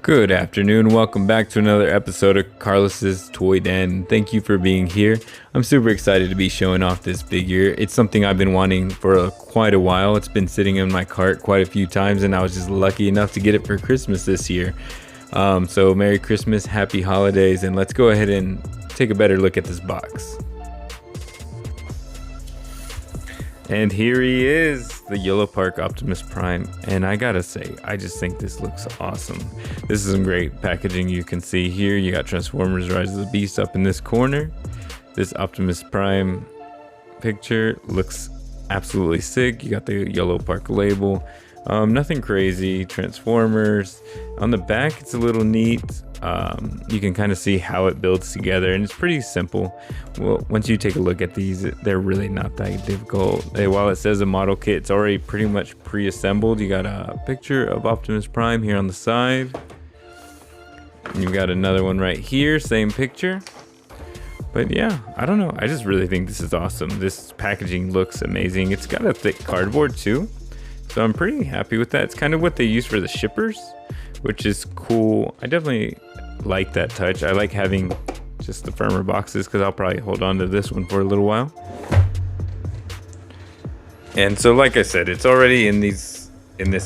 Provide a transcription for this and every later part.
Good afternoon. Welcome back to another episode of Carlos's Toy Den. Thank you for being here. I'm super excited to be showing off this figure. It's something I've been wanting for quite a while. It's been sitting in my cart quite a few times, and I was just lucky enough to get it for Christmas this year. So Merry Christmas, Happy Holidays, and let's go ahead and take a better look at this box. And here he is, the Yolopark Optimus Prime, and I gotta say, I just think this looks awesome. This is some great packaging. You can see here, you got Transformers Rise of the Beast up in this corner. This Optimus Prime picture looks absolutely sick. You got the Yolopark label. Nothing crazy. Transformers. On the back, it's a little neat. You can kind of see how it builds together, and it's pretty simple. Well, once you take a look at these, they're really not that difficult. While it says a model kit, it's already pretty much pre-assembled. You got a picture of Optimus Prime here on the side. And you've got another one right here, same picture. But yeah, I don't know. I just really think this is awesome. This packaging looks amazing. It's got a thick cardboard too, so I'm pretty happy with that. It's kind of what they use for the shippers, which is cool. I definitely like that touch. I like having just the firmer boxes because I'll probably hold on to this one for a little while. And so like I said, it's already in this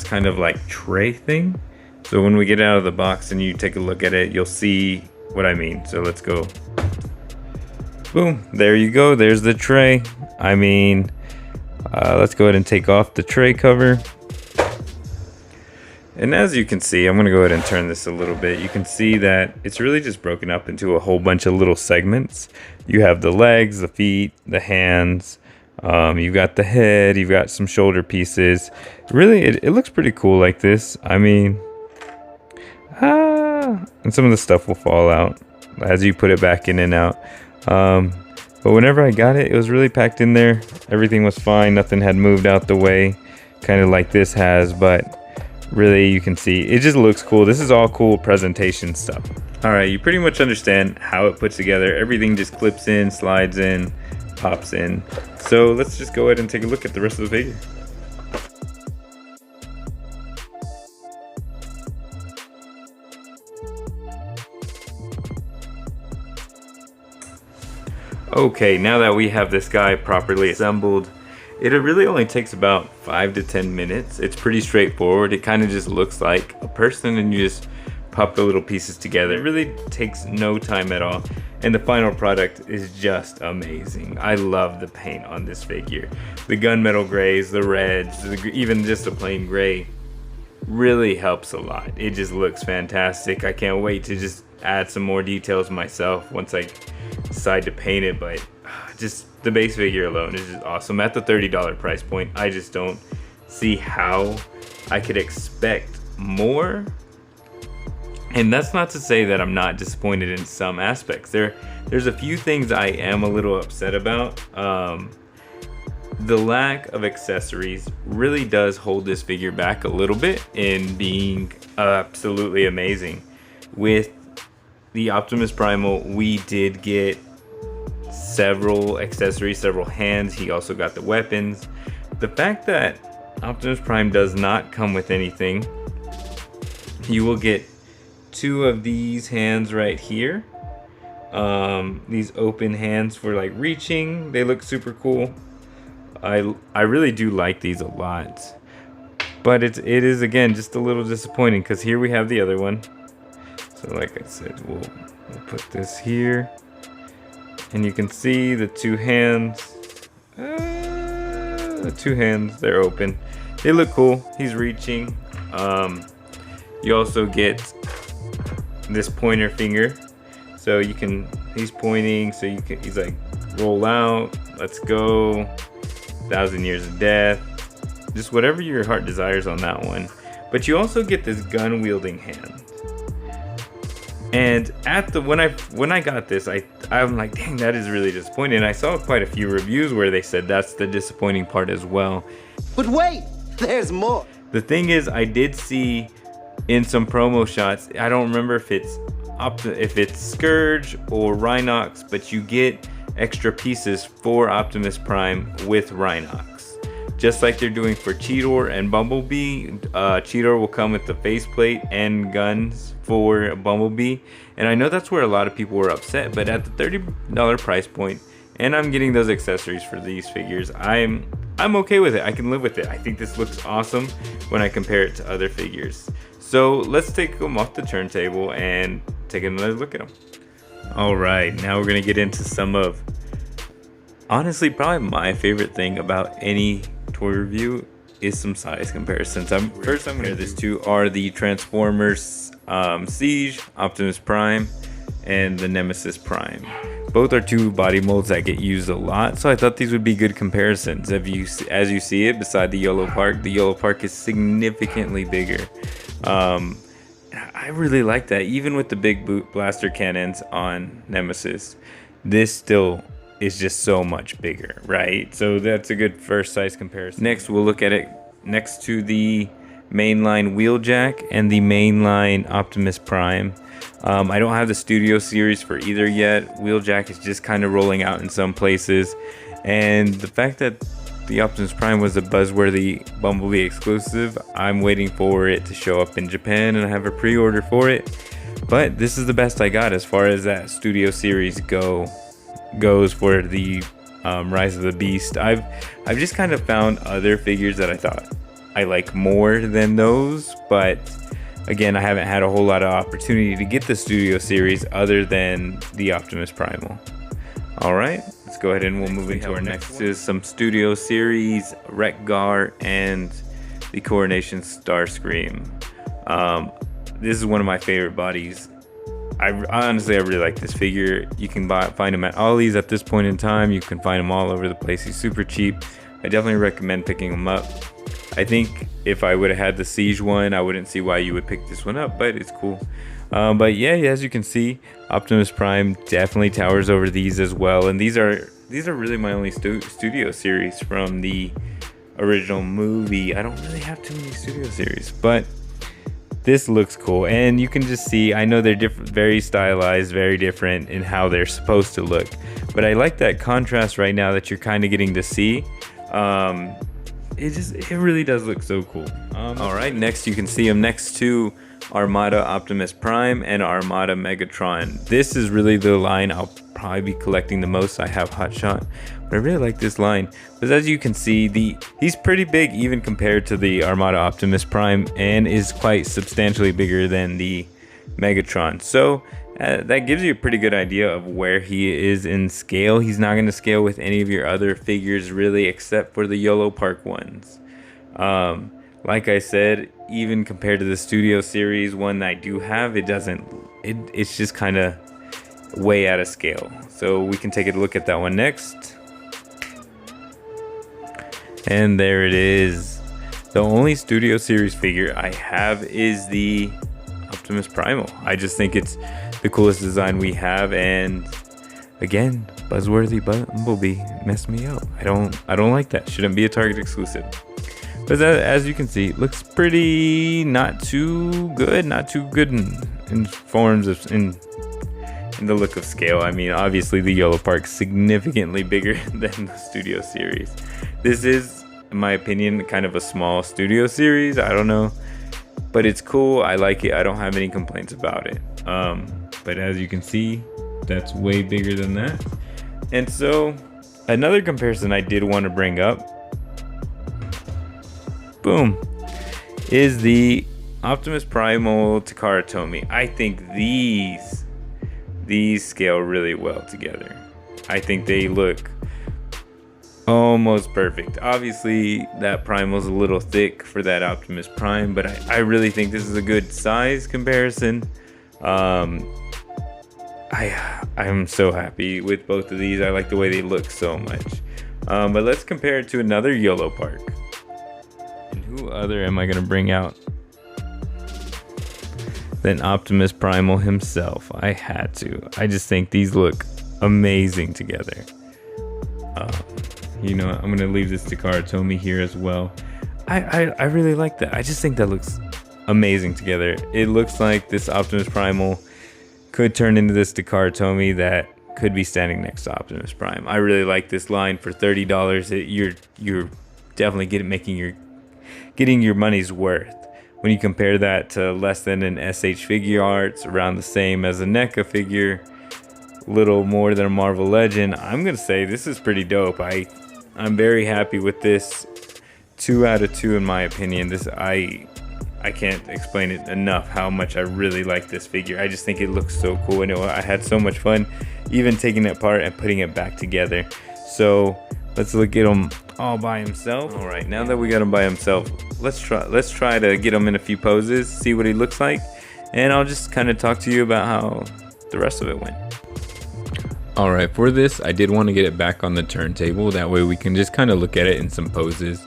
kind of like tray thing. So when we get out of the box and you take a look at it, you'll see what I mean. So let's go. Boom, there you go. There's the tray. I mean, let's go ahead and take off the tray cover. And as you can see, I'm going to go ahead and turn this a little bit. You can see that it's really just broken up into a whole bunch of little segments. You have the legs, the feet, the hands. You've got the head. You've got some shoulder pieces. Really, it looks pretty cool like this. I mean, and some of the stuff will fall out as you put it back in and out. But whenever I got it, it was really packed in there. Everything was fine. Nothing had moved out the way, kind of like this has, but really you can see it just looks cool. This is all cool presentation stuff. All right, you pretty much understand how it puts together. Everything just clips in, slides in, pops in. So let's just go ahead and take a look at the rest of the figure. Okay, now that we have this guy properly assembled, it really only takes about 5 to 10 minutes. It's pretty straightforward. It kind of just looks like a person and you just pop the little pieces together. It really takes no time at all. And the final product is just amazing. I love the paint on this figure. The gunmetal grays, the reds, even just a plain gray really helps a lot. It just looks fantastic. I can't wait to just add some more details myself once I decide to paint it, but just the base figure alone is just awesome. At the $30 price point, I just don't see how I could expect more. And that's not to say that I'm not disappointed in some aspects. There's a few things I am a little upset about. The lack of accessories really does hold this figure back a little bit in being absolutely amazing. With the Optimus Primal, we did get several accessories, several hands. He also got the weapons. The fact that Optimus Prime does not come with anything, you will get 2 of these hands right here. These open hands for like reaching. They look super cool. I really do like these a lot, but it is again just a little disappointing because here we have the other one. So like I said, we'll put this here, and you can see the 2 hands. The 2 hands, they're open. They look cool. He's reaching. You also get this pointer finger, so you can. He's pointing, so you can. He's like, roll out. Let's go. 1,000 Years of Death. Just whatever your heart desires on that one. But you also get this gun wielding hand. And when I got this, I'm like, dang, that is really disappointing. And I saw quite a few reviews where they said that's the disappointing part as well. But wait, there's more. The thing is, I did see in some promo shots, I don't remember if it's Scourge or Rhinox, but you get extra pieces for Optimus Prime with Rhinox. Just like they're doing for Cheetor and Bumblebee, Cheetor will come with the faceplate and guns for Bumblebee, and I know that's where a lot of people were upset, but at the $30 price point, and I'm getting those accessories for these figures, I'm okay with it. I can live with it. I think this looks awesome when I compare it to other figures. So let's take them off the turntable and take another look at them. All right, now we're gonna get into some of, honestly, probably my favorite thing about any toy review is some size comparisons. First I'm gonna this to are the Transformers Siege, Optimus Prime, and the Nemesis Prime. Both are two body molds that get used a lot, so I thought these would be good comparisons. As you see it beside the Yolopark is significantly bigger. I really like that. Even with the big boot blaster cannons on Nemesis, this still is just so much bigger, right? So that's a good first size comparison. Next, we'll look at it next to the mainline Wheeljack and the mainline Optimus Prime. I don't have the Studio Series for either yet. Wheeljack is just kind of rolling out in some places, and the fact that the Optimus Prime was a buzzworthy Bumblebee exclusive, I'm waiting for it to show up in Japan, and I have a pre-order for it. But this is the best I got as far as that Studio Series goes for the Rise of the Beast. I've just kind of found other figures that I thought I like more than those, but again, I haven't had a whole lot of opportunity to get the Studio Series other than the Optimus Primal. All right, let's go ahead and we'll move into our next is some Studio Series Wreck-Gar and the Coronation Starscream. This is one of my favorite bodies. Honestly, I really like this figure. You can find him at Ollie's at this point in time. You can find him all over the place. He's super cheap. I definitely recommend picking him up. I think if I would have had the Siege one, I wouldn't see why you would pick this one up, but it's cool. But yeah, as you can see, Optimus Prime definitely towers over these as well. And these are really my only Studio Series from the original movie. I don't really have too many Studio Series, but this looks cool. And you can just see, I know they're different, very stylized, very different in how they're supposed to look. But I like that contrast right now that you're kind of getting to see. It really does look so cool. All right, next you can see him next to Armada Optimus Prime and Armada Megatron. This is really the line I'll probably be collecting the most. I have Hotshot, but I really like this line. But as you can see, he's pretty big even compared to the Armada Optimus Prime, and is quite substantially bigger than the Megatron. So that gives you a pretty good idea of where he is in scale. He's not going to scale with any of your other figures really, except for the Yolopark ones. Like I said, even compared to the Studio Series one that I do have, it's just kind of way out of scale. So we can take a look at that one next. And there it is. The only Studio Series figure I have is the Optimus Primal. I just think it's the coolest design we have, and again, buzzworthy Bumblebee messed me up. I don't like that. Shouldn't be a Target exclusive. But as you can see, it looks pretty not too good in forms of in the look of scale. I mean, obviously the Yolopark significantly bigger than the Studio Series. This is, in my opinion, kind of a small Studio Series. I don't know, but it's cool. I like it. I don't have any complaints about it. But as you can see, that's way bigger than that. And so another comparison I did want to bring up, boom, is the Optimus Primal Takara Tomy. I think these scale really well together. I think they look almost perfect. Obviously that Primal's a little thick for that Optimus Prime, but I really think this is a good size comparison. I'm so happy with both of these. I like the way they look so much. But let's compare it to another Yolopark. And who other am I gonna bring out than Optimus Primal himself? I had to. I just think these look amazing together. You know, I'm gonna leave this Takara Tomy here as well. I really like that. I just think that looks amazing together. It looks like this Optimus Primal could turn into this Takara Tomy that could be standing next to Optimus Prime. I really like this line for $30. You're definitely getting your money's worth When you compare that to less than an SH Figure Arts, around the same as a NECA figure, little more than a Marvel Legend, I'm gonna say this is pretty dope. I'm very happy with this. 2 out of 2 in my opinion. I can't explain it enough how much I really like this figure. I just think it looks so cool, and I had so much fun even taking it apart and putting it back together. So let's look at him all by himself. All right, now that we got him by himself, let's try to get him in a few poses, see what he looks like, and I'll just kind of talk to you about how the rest of it went. All right, for this, I did want to get it back on the turntable. That way we can just kind of look at it in some poses.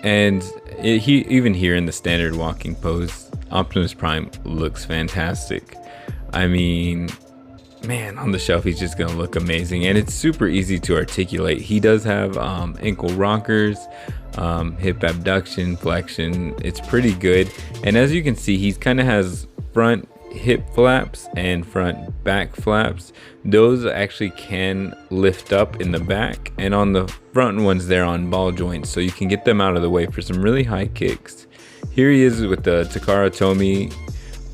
And even here in the standard walking pose, Optimus Prime looks fantastic. I mean, man, on the shelf he's just gonna look amazing, and it's super easy to articulate. He does have ankle rockers, hip abduction, flexion. It's pretty good, and as you can see, he kind of has front hip flaps and front back flaps. Those actually can lift up in the back, and on the front ones they're on ball joints, so you can get them out of the way for some really high kicks. Here he is with the Takara Tomy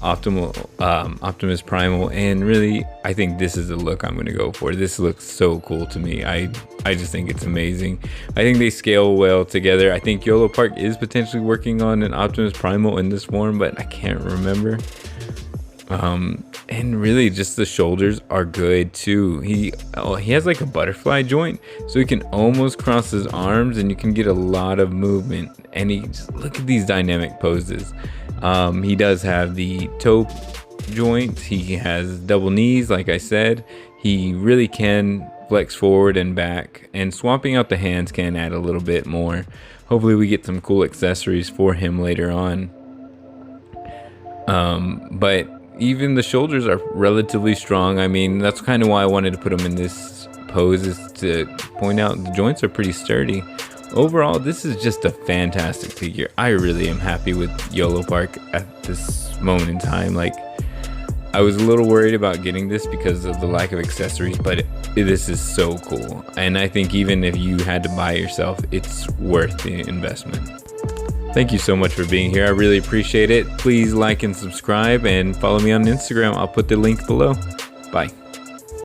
Optimus Primal, and really I think this is the look I'm gonna go for. This looks so cool to me. I just think it's amazing. I think they scale well together. I think Yolopark is potentially working on an Optimus Primal in this form, but I can't remember. And really just the shoulders are good too. He has like a butterfly joint, so he can almost cross his arms and you can get a lot of movement. And just look at these dynamic poses. He does have the toe joint. He has double knees, like I said. He really can flex forward and back, and swapping out the hands can add a little bit more. Hopefully we get some cool accessories for him later on. But even the shoulders are relatively strong. I mean, that's kind of why I wanted to put them in this pose, is to point out the joints are pretty sturdy. Overall, this is just a fantastic figure. I really am happy with Yolopark at this moment in time. Like, I was a little worried about getting this because of the lack of accessories, but this is so cool. And I think even if you had to buy it yourself, it's worth the investment. Thank you so much for being here. I really appreciate it. Please like and subscribe and follow me on Instagram. I'll put the link below. Bye.